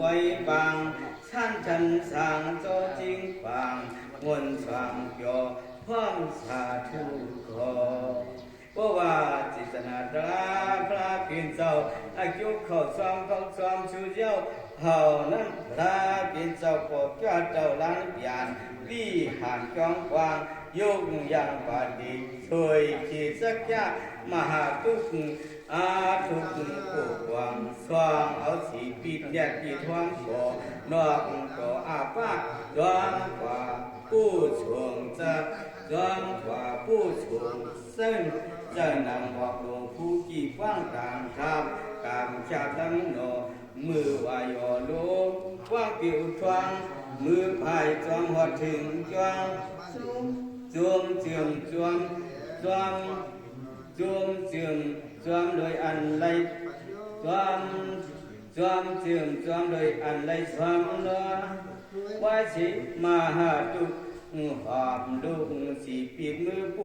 ไว้บางท่านฉันสร้างโจจริงบางมวลสว่างเกี่ยวพร้อมสาธุขอเพราะว่าจิตนาตราพระกินเจ้าอายุเข้าซ้อมชูเจ้าเฮานั้นพระกินเจ้าปกเจ้าล้างยานวิหารจองกวางยุกยังปฏิช่วยขีดสักยะมหาทุกอาทุกผู้หวังสว่างเอาสีปิดแดดปิดท้องก่อนอกก่ออาปากดวงกว่าผู้ชงจะดวงกว่าผู้ชงซึ่งจะนำบอกหลวงผู้กี่ฟังกลางครับกลางชาตังโนมือวายอโลว่าปิวทวงมือพายจอมหอดถึงจวงจวงเจียมจวงจวงจวงเจียมจวงโดยอันไรจวงจวงเจียมจวงโดยอันไรสวงเนาะว่าสิมหาตุหอบลูกสีปีกมือ